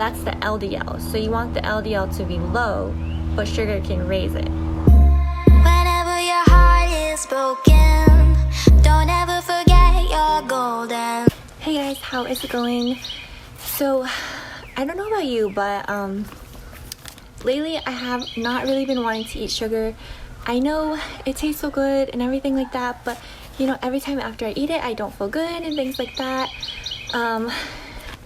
That's the LDL. So you want the LDL to be low, but sugar can raise it. Whenever your heart is broken, don't ever forget you're golden. Hey guys, how is it going? So I don't know about you, but lately I have not really been wanting to eat sugar. I know it tastes so good and everything like that, but you know, every time after I eat it, I don't feel good and things like that.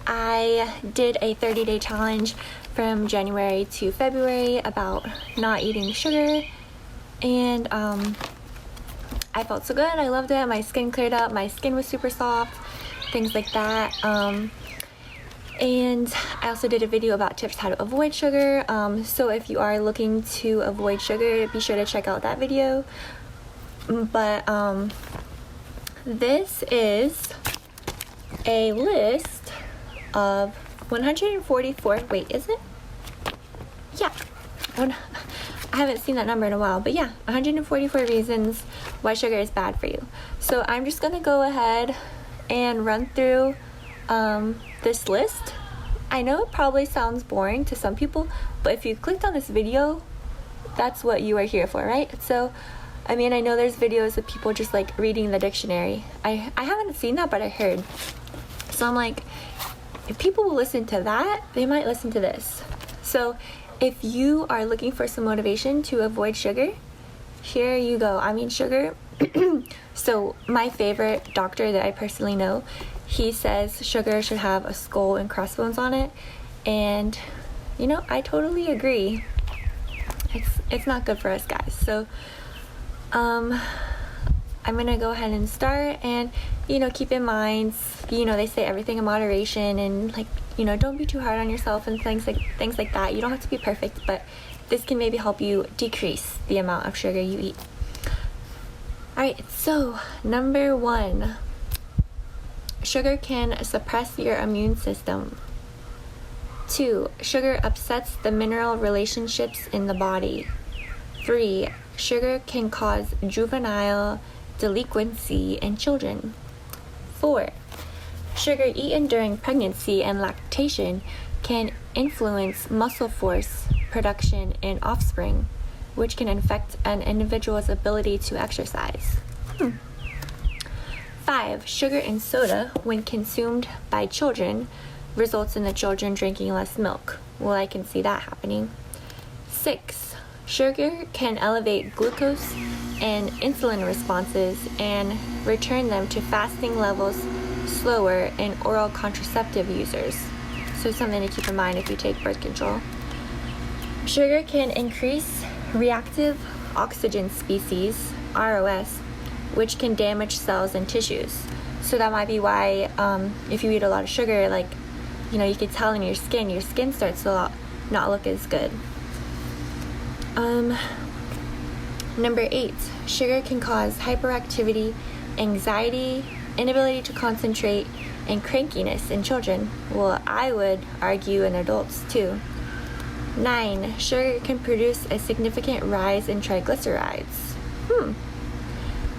I did a 30-day challenge from January to February about not eating sugar, and I felt so good. I loved it. My skin cleared up. My skin was super soft, things like that. And I also did a video about tips how to avoid sugar. So if you are looking to avoid sugar, be sure to check out that video. But this is a list of 144, wait, is it? Yeah, I haven't seen that number in a while, but yeah, 144 reasons why sugar is bad for you. So I'm just gonna go ahead and run through this list. I know it probably sounds boring to some people, but if you clicked on this video, that's what you are here for, right? So I mean, I know there's videos of people just like reading the dictionary. I haven't seen that, but I heard. So I'm like, if people will listen to that, they might listen to this. So if you are looking for some motivation to avoid sugar, here you go. I mean, sugar. So my favorite doctor that I personally know, he says sugar should have a skull and crossbones on it. And, you know, I totally agree. It's not good for us guys. So I'm gonna go ahead and start, and you know, keep in mind, you know, they say everything in moderation, and like, you know, don't be too hard on yourself and things like that. You don't have to be perfect, but this can maybe help you decrease the amount of sugar you eat. Alright, so number 1, sugar can suppress your immune system. 2, sugar upsets the mineral relationships in the body. 3, sugar can cause juvenile delinquency in children. 4, sugar eaten during pregnancy and lactation can influence muscle force production in offspring, which can affect an individual's ability to exercise. 5, sugar in soda, when consumed by children, results in the children drinking less milk. Well, I can see that happening. 6, sugar can elevate glucose and insulin responses and return them to fasting levels slower in oral contraceptive users. So something to keep in mind if you take birth control. Sugar can increase reactive oxygen species, ROS, which can damage cells and tissues. So that might be why if you eat a lot of sugar, like, you know, you can tell in your skin starts to not look as good. Number 8, sugar can cause hyperactivity, anxiety, inability to concentrate, and crankiness in children. Well, I would argue in adults too. 9, sugar can produce a significant rise in triglycerides.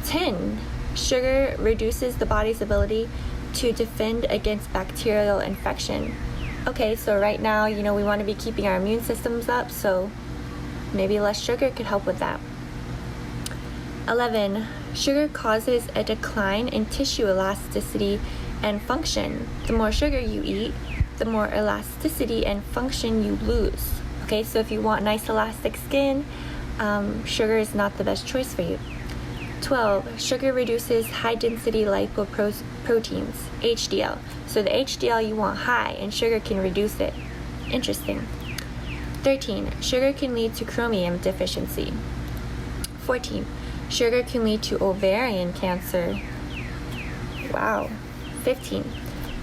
10, sugar reduces the body's ability to defend against bacterial infection. Okay, so right now, you know, we want to be keeping our immune systems up, so maybe less sugar could help with that. 11, sugar causes a decline in tissue elasticity and function. The more sugar you eat, the more elasticity and function you lose. Okay, so if you want nice elastic skin, sugar is not the best choice for you. 12, sugar reduces high-density lipoproteins, HDL. So the HDL you want high, and sugar can reduce it. Interesting. 13, sugar can lead to chromium deficiency. 14, sugar can lead to ovarian cancer. Wow. 15,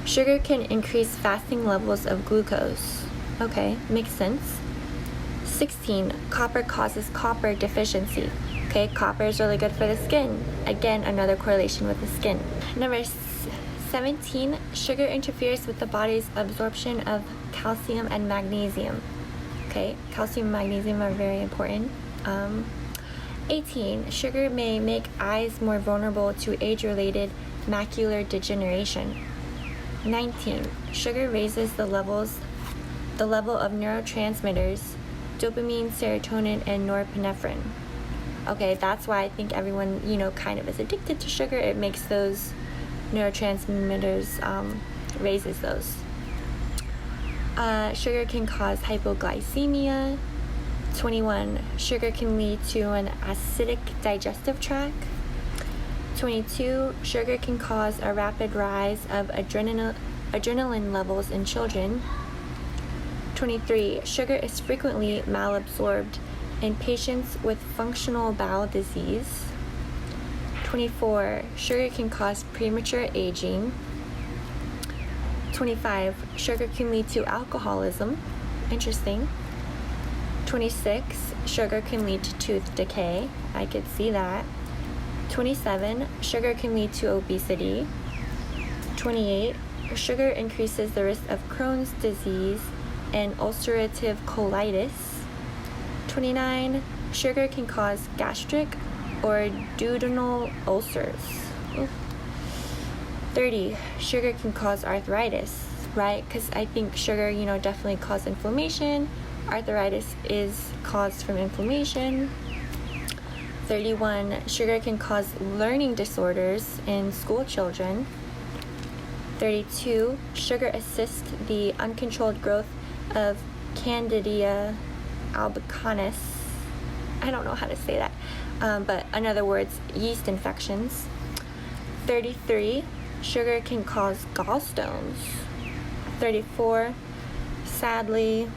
sugar can increase fasting levels of glucose. Okay, makes sense. 16, copper causes copper deficiency. Okay, copper is really good for the skin. Again, another correlation with the skin. Number 17, sugar interferes with the body's absorption of calcium and magnesium. Okay, calcium and magnesium are very important. 18, sugar may make eyes more vulnerable to age-related macular degeneration. 19, sugar raises the levels the level of neurotransmitters, dopamine, serotonin, and norepinephrine. Okay, that's why I think everyone, kind of is addicted to sugar. It makes those neurotransmitters, raises those. Sugar can cause hypoglycemia. 21, sugar can lead to an acidic digestive tract. 22, sugar can cause a rapid rise of adrenaline levels in children. 23, sugar is frequently malabsorbed in patients with functional bowel disease. 24, sugar can cause premature aging. 25, sugar can lead to alcoholism. Interesting. 26, sugar can lead to tooth decay. I could see that. 27, sugar can lead to obesity. 28, sugar increases the risk of Crohn's disease and ulcerative colitis. 29, sugar can cause gastric or duodenal ulcers. Oof. 30, sugar can cause arthritis, right? Because I think sugar, definitely causes inflammation. Arthritis is caused from inflammation. 31, sugar can cause learning disorders in school children. 32, sugar assists the uncontrolled growth of Candida albicans. I don't know how to say that, but in other words, yeast infections. 33, sugar can cause gallstones. 34, sadly,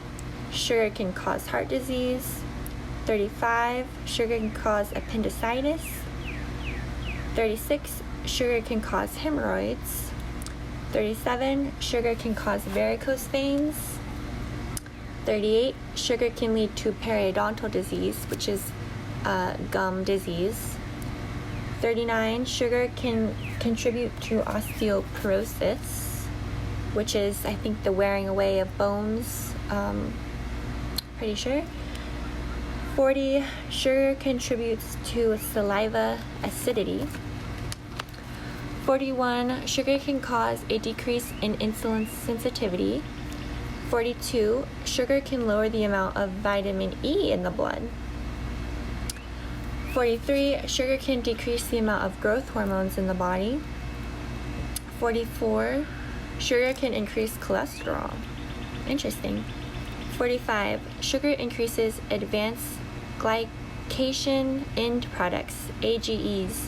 sugar can cause heart disease. 35, sugar can cause appendicitis. 36, sugar can cause hemorrhoids. 37, sugar can cause varicose veins. 38, sugar can lead to periodontal disease, which is gum disease. 39, sugar can contribute to osteoporosis, which is, I think, the wearing away of bones, pretty sure. 40, sugar contributes to saliva acidity. 41, sugar can cause a decrease in insulin sensitivity. 42, sugar can lower the amount of vitamin E in the blood. 43, sugar can decrease the amount of growth hormones in the body. 44, sugar can increase cholesterol. Interesting. 45, sugar increases advanced glycation end products, AGEs,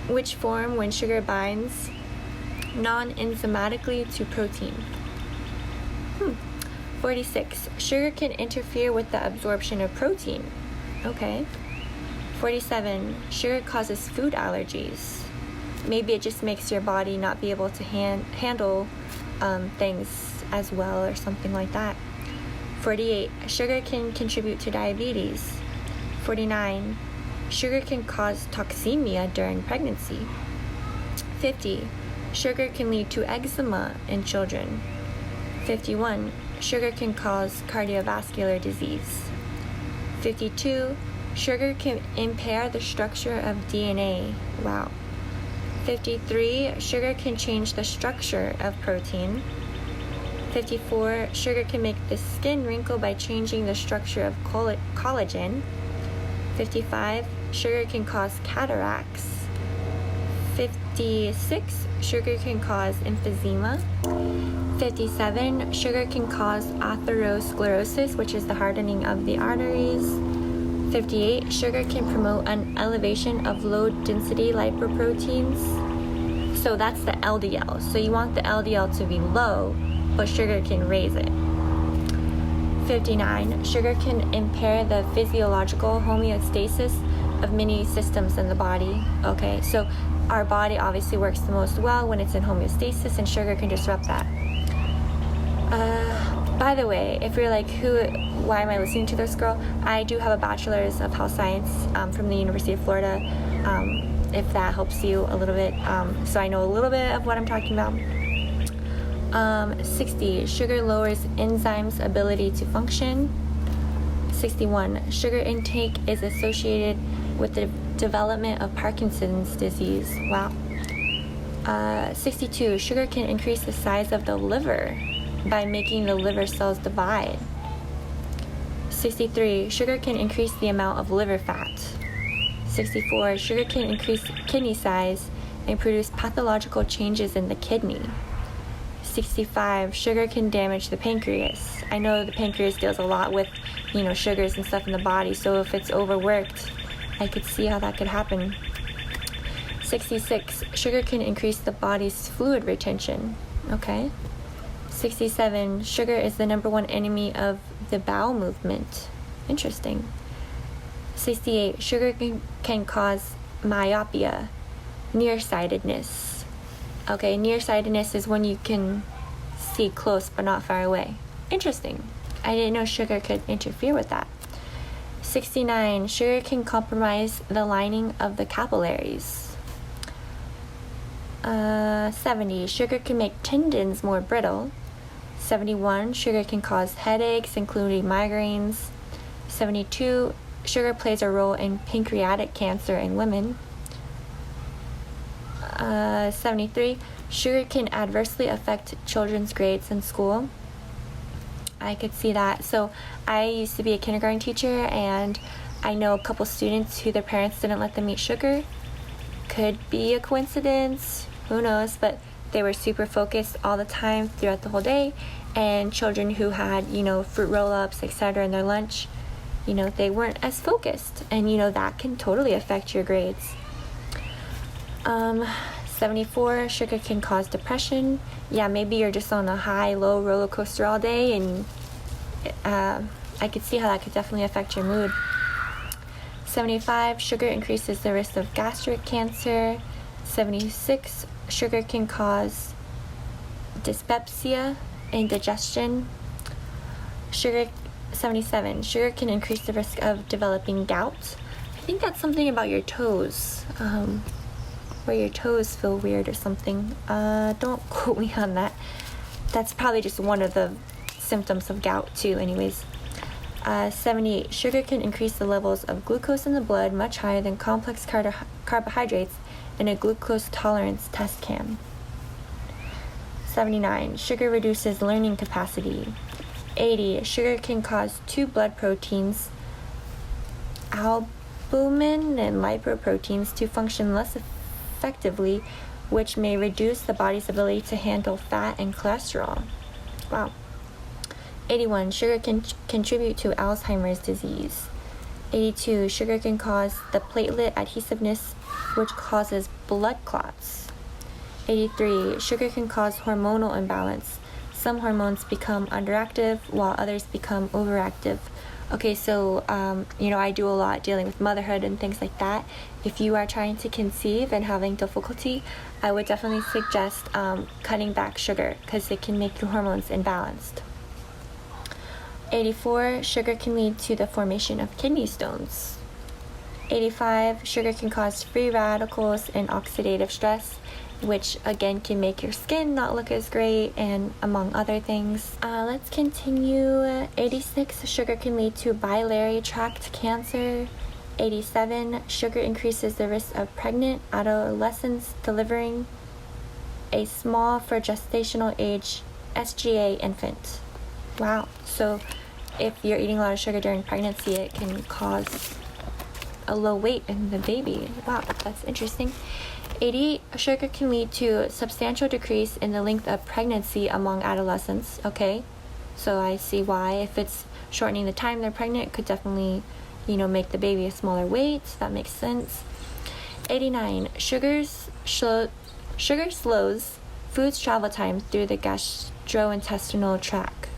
which form when sugar binds non-enzymatically to protein. 46, sugar can interfere with the absorption of protein. Okay. 47, sugar causes food allergies. Maybe it just makes your body not be able to handle things as well or something like that. 48, sugar can contribute to diabetes. 49, sugar can cause toxemia during pregnancy. 50, sugar can lead to eczema in children. 51, sugar can cause cardiovascular disease. 52, sugar can impair the structure of DNA. Wow. 53, sugar can change the structure of protein. 54, sugar can make the skin wrinkle by changing the structure of collagen. 55, sugar can cause cataracts. 56, sugar can cause emphysema. 57, sugar can cause atherosclerosis, which is the hardening of the arteries. 58, sugar can promote an elevation of low-density lipoproteins. So that's the LDL. So you want the LDL to be low, but sugar can raise it. 59, sugar can impair the physiological homeostasis of many systems in the body. Okay, so our body obviously works the most well when it's in homeostasis, and sugar can disrupt that. By the way, if you're like, why am I listening to this girl? I do have a bachelor's of health science from the University of Florida, if that helps you a little bit. So I know a little bit of what I'm talking about. 60, sugar lowers enzymes' ability to function. 61, sugar intake is associated with the development of Parkinson's disease. Wow. 62, sugar can increase the size of the liver. by making the liver cells divide. 63. Sugar can increase the amount of liver fat. 64. Sugar can increase kidney size and produce pathological changes in the kidney. 65. Sugar can damage the pancreas. I know the pancreas deals a lot with, sugars and stuff in the body, so if it's overworked, I could see how that could happen. 66. Sugar can increase the body's fluid retention. Okay. 67. Sugar is the number one enemy of the bowel movement. Interesting. 68. Sugar can cause myopia, nearsightedness. Okay, nearsightedness is when you can see close but not far away. Interesting. I didn't know sugar could interfere with that. 69. Sugar can compromise the lining of the capillaries. 70. Sugar can make tendons more brittle. 71. Sugar can cause headaches, including migraines. 72. Sugar plays a role in pancreatic cancer in women. 73. Sugar can adversely affect children's grades in school. I could see that. So I used to be a kindergarten teacher, and I know a couple students who their parents didn't let them eat sugar. Could be a coincidence, who knows, but they were super focused all the time throughout the whole day. And children who had, fruit roll-ups, etc. in their lunch, they weren't as focused. And, that can totally affect your grades. 74, sugar can cause depression. Yeah, maybe you're just on a high-low roller coaster all day, and I could see how that could definitely affect your mood. 75, sugar increases the risk of gastric cancer. 76, sugar can cause dyspepsia, indigestion. 77, sugar can increase the risk of developing gout. I think that's something about your toes, where your toes feel weird or something. Don't quote me on that. That's probably just one of the symptoms of gout too, anyways. 78, sugar can increase the levels of glucose in the blood much higher than complex carbohydrates in a glucose tolerance test can. 79, sugar reduces learning capacity. 80, sugar can cause two blood proteins, albumin and lipoproteins, to function less effectively, which may reduce the body's ability to handle fat and cholesterol. Wow. 81, sugar can contribute to Alzheimer's disease. 82, sugar can cause the platelet adhesiveness, which causes blood clots. 83, sugar can cause hormonal imbalance. Some hormones become underactive while others become overactive. Okay, so, I do a lot dealing with motherhood and things like that. If you are trying to conceive and having difficulty, I would definitely suggest cutting back sugar, because it can make your hormones imbalanced. 84, sugar can lead to the formation of kidney stones. 85, sugar can cause free radicals and oxidative stress, which again can make your skin not look as great, and among other things. Let's continue. 86, sugar can lead to biliary tract cancer. 87, sugar increases the risk of pregnant adolescents delivering a small for gestational age SGA infant. Wow. So if you're eating a lot of sugar during pregnancy, it can cause a low weight in the baby. Wow, that's interesting. 88, sugar can lead to substantial decrease in the length of pregnancy among adolescents. Okay, so I see why. If it's shortening the time they're pregnant, it could definitely, make the baby a smaller weight. That makes sense. 89, sugar slows food's travel time through the gastrointestinal tract.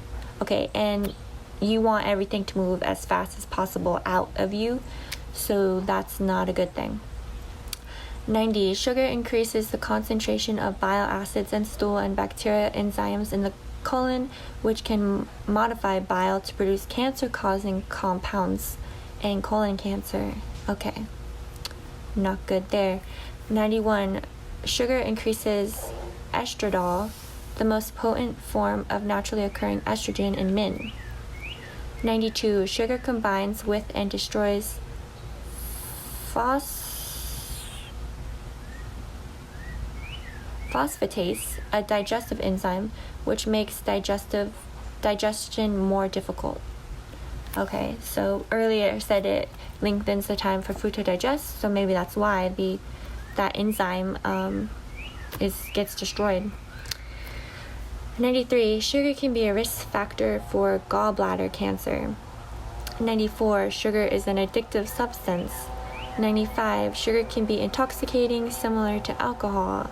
Okay, and you want everything to move as fast as possible out of you, so that's not a good thing. 90, sugar increases the concentration of bile acids and stool and bacteria enzymes in the colon, which can modify bile to produce cancer-causing compounds and colon cancer. Okay, not good there. 91, sugar increases estradiol, the most potent form of naturally occurring estrogen in men. 92, sugar combines with and destroys phosphatase, a digestive enzyme, which makes digestion more difficult. Okay, so earlier I said it lengthens the time for food to digest, so maybe that's why that enzyme gets destroyed. 93, sugar can be a risk factor for gallbladder cancer. 94, sugar is an addictive substance. 95, sugar can be intoxicating, similar to alcohol.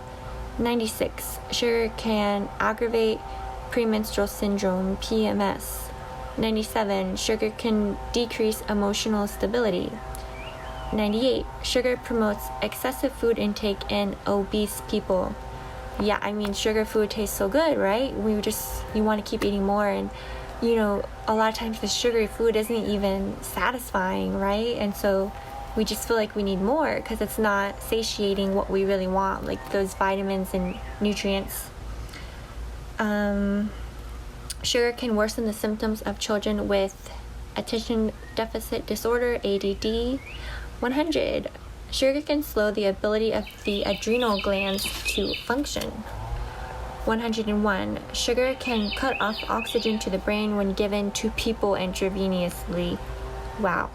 96, sugar can aggravate premenstrual syndrome, PMS. 97, sugar can decrease emotional stability. 98, sugar promotes excessive food intake in obese people. Yeah, I mean, sugar food tastes so good, right? You want to keep eating more, and a lot of times the sugary food isn't even satisfying, right? And so we just feel like we need more because it's not satiating what we really want, like those vitamins and nutrients. Sugar can worsen the symptoms of children with attention deficit disorder, ADD. 100, sugar can slow the ability of the adrenal glands to function. 101, sugar can cut off oxygen to the brain when given to people intravenously. Wow.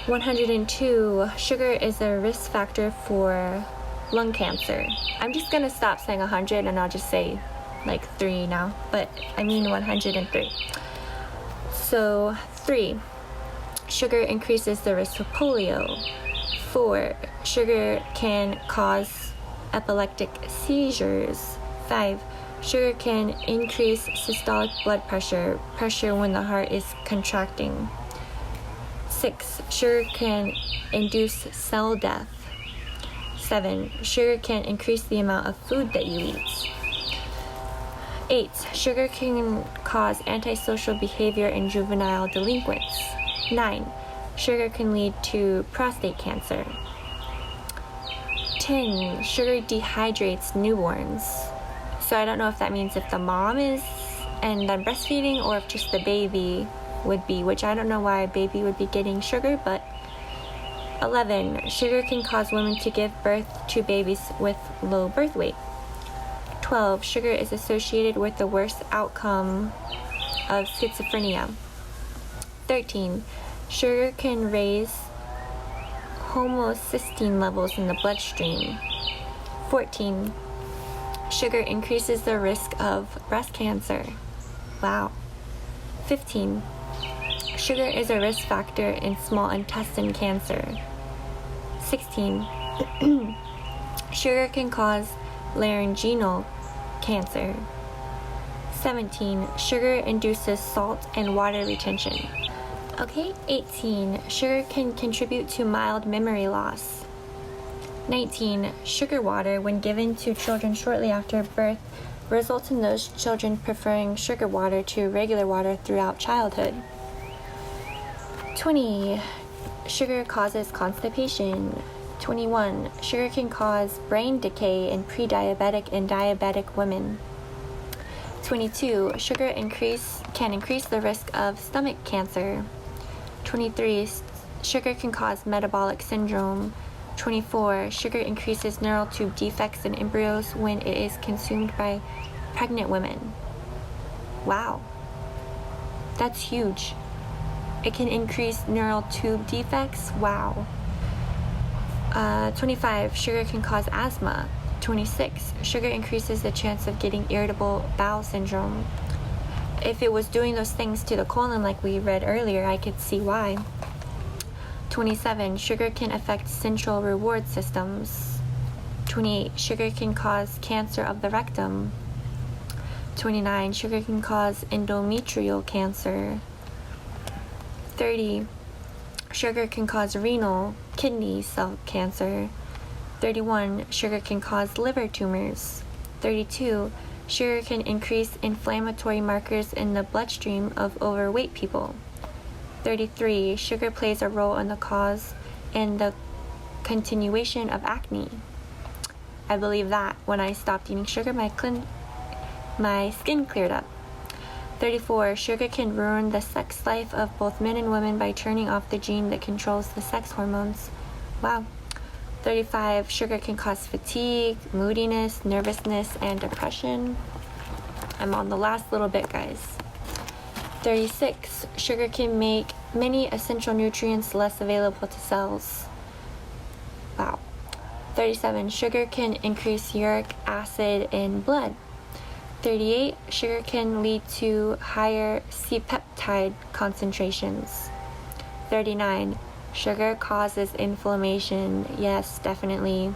102, sugar is a risk factor for lung cancer. I'm just gonna stop saying 100 and I'll just say like 3 now, but I mean 103. So 3, sugar increases the risk of polio. 4, sugar can cause epileptic seizures. 5, sugar can increase systolic blood pressure when the heart is contracting. 6, sugar can induce cell death. 7, sugar can increase the amount of food that you eat. 8, sugar can cause antisocial behavior in juvenile delinquents. 9, sugar can lead to prostate cancer. 10, sugar dehydrates newborns. So I don't know if that means if the mom is and then breastfeeding, or if just the baby would be, which I don't know why a baby would be getting sugar, but 11, sugar can cause women to give birth to babies with low birth weight. 12, sugar is associated with the worst outcome of schizophrenia. 13, sugar can raise homocysteine levels in the bloodstream. 14, sugar increases the risk of breast cancer. Wow. 15, sugar is a risk factor in small intestine cancer. 16, sugar can cause laryngeal cancer. 17, sugar induces salt and water retention. Okay, 18, sugar can contribute to mild memory loss. 19, sugar water, when given to children shortly after birth, results in those children preferring sugar water to regular water throughout childhood. 20, sugar causes constipation. 21, sugar can cause brain decay in pre-diabetic and diabetic women. 22, sugar can increase the risk of stomach cancer. 23, sugar can cause metabolic syndrome. 24, sugar increases neural tube defects in embryos when it is consumed by pregnant women. Wow, that's huge. It can increase neural tube defects. Wow. 25, sugar can cause asthma. 26, sugar increases the chance of getting irritable bowel syndrome. If it was doing those things to the colon like we read earlier, I could see why. 27, sugar can affect central reward systems. 28, sugar can cause cancer of the rectum. 29, sugar can cause endometrial cancer. 30, sugar can cause renal, kidney cell cancer. 31, sugar can cause liver tumors. 32, sugar can increase inflammatory markers in the bloodstream of overweight people. 33, sugar plays a role in the cause and the continuation of acne. I believe that when I stopped eating sugar, my skin cleared up. 34, sugar can ruin the sex life of both men and women by turning off the gene that controls the sex hormones. Wow. 35, sugar can cause fatigue, moodiness, nervousness, and depression. I'm on the last little bit, guys. 36, sugar can make many essential nutrients less available to cells. Wow. 37, sugar can increase uric acid in blood. 38, sugar can lead to higher C-peptide concentrations. 39, sugar causes inflammation. Yes, definitely.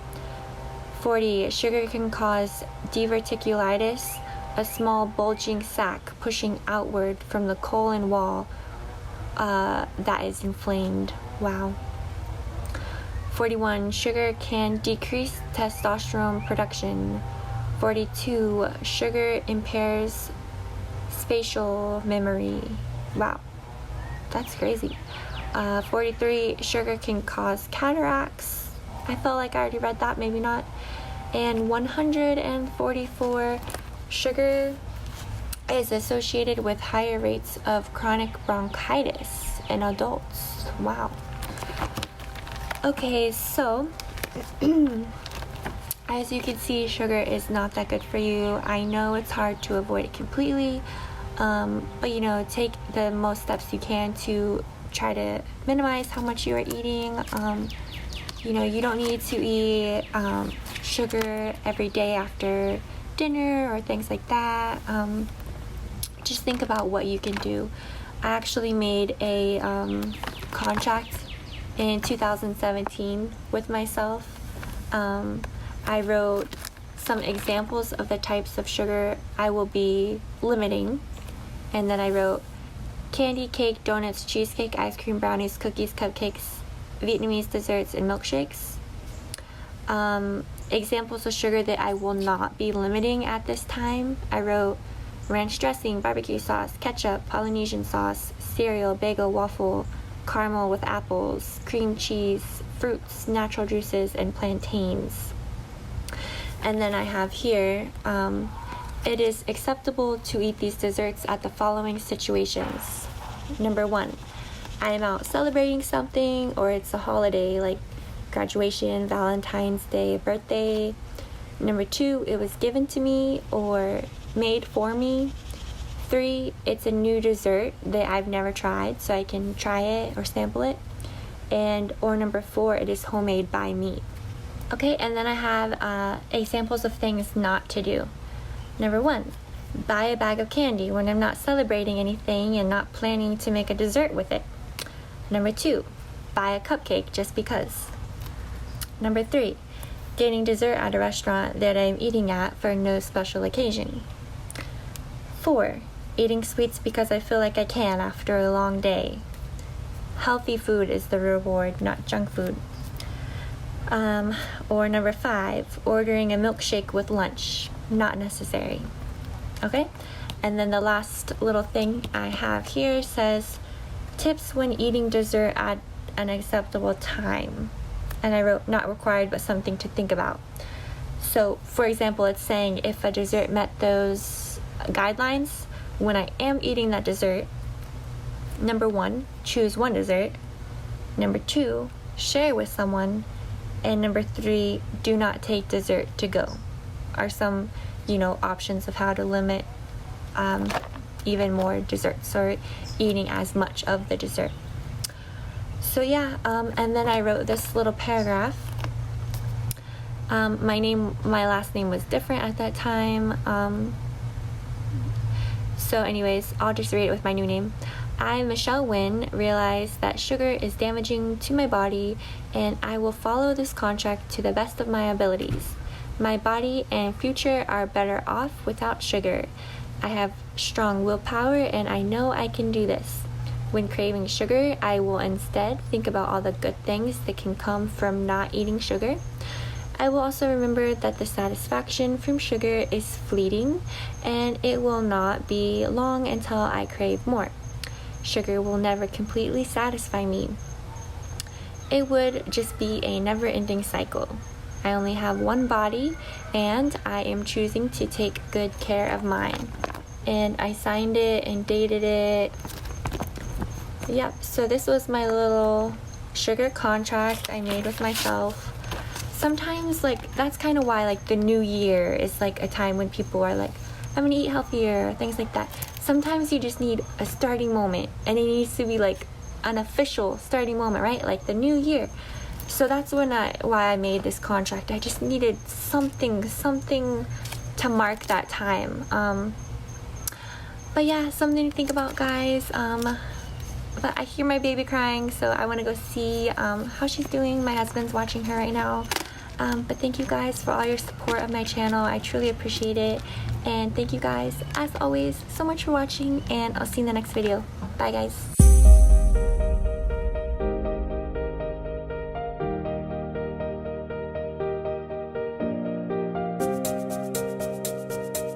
40, sugar can cause diverticulitis, a small bulging sac pushing outward from the colon wall that is inflamed. Wow. 41, sugar can decrease testosterone production. 42, sugar impairs spatial memory. Wow, that's crazy. 43, sugar can cause cataracts. I felt like I already read that, maybe not. And 144, sugar is associated with higher rates of chronic bronchitis in adults. Wow. Okay, so as you can see, sugar is not that good for you. I know it's hard to avoid it completely, but you know, take the most steps you can to try to minimize how much you are eating. You know, you don't need to eat sugar every day after dinner or things like that. Just think about what you can do. I actually made a contract in 2017 with myself. I wrote some examples of the types of sugar I will be limiting, and then I wrote candy, cake, donuts, cheesecake, ice cream, brownies, cookies, cupcakes, Vietnamese desserts, and milkshakes. Examples of sugar that I will not be limiting at this time, I wrote ranch dressing, barbecue sauce, ketchup, Polynesian sauce, cereal, bagel, waffle, caramel with apples, cream cheese, fruits, natural juices, and plantains. And then I have here, it is acceptable to eat these desserts at the following situations. Number 1, I am out celebrating something, or it's a holiday like graduation, Valentine's Day, birthday. Number 2, it was given to me or made for me. 3, it's a new dessert that I've never tried, so I can try it or sample it. Or number 4, it is homemade by me. Okay, and then I have examples of things not to do. Number 1, buy a bag of candy when I'm not celebrating anything and not planning to make a dessert with it. Number 2, buy a cupcake just because. Number 3, getting dessert at a restaurant that I'm eating at for no special occasion. 4, eating sweets because I feel like I can after a long day. Healthy food is the reward, not junk food. Or number 5, ordering a milkshake with lunch. Not necessary. Okay? And then the last little thing I have here says, tips when eating dessert at an acceptable time. And I wrote, not required, but something to think about. So, for example, it's saying if a dessert met those guidelines, when I am eating that dessert, number 1, choose one dessert. Number 2, share with someone. And number 3, do not take dessert to go. Are some, options of how to limit even more desserts or eating as much of the dessert. So yeah, and then I wrote this little paragraph. My last name was different at that time. So anyways, I'll just read it with my new name. I, Michelle Wynn, realize that sugar is damaging to my body, and I will follow this contract to the best of my abilities. My body and future are better off without sugar. I have strong willpower, and I know I can do this. When craving sugar, I will instead think about all the good things that can come from not eating sugar. I will also remember that the satisfaction from sugar is fleeting, and it will not be long until I crave more. Sugar will never completely satisfy me. It would just be a never-ending cycle. I only have one body, and I am choosing to take good care of mine. And I signed it and dated it. Yep, so this was my little sugar contract I made with myself. sometimes like that's kind of why like the new year is like a time when people are like, I'm gonna eat healthier, things like that. Sometimes you just need a starting moment, and it needs to be like an official starting moment, right? Like the new year. So that's why I made this contract. I just needed something to mark that time. But yeah, something to think about, guys. But I hear my baby crying, so I want to go see how she's doing. My husband's watching her right now. But thank you guys for all your support of my channel. I truly appreciate it. And thank you guys, as always, so much for watching, and I'll see you in the next video. Bye, guys.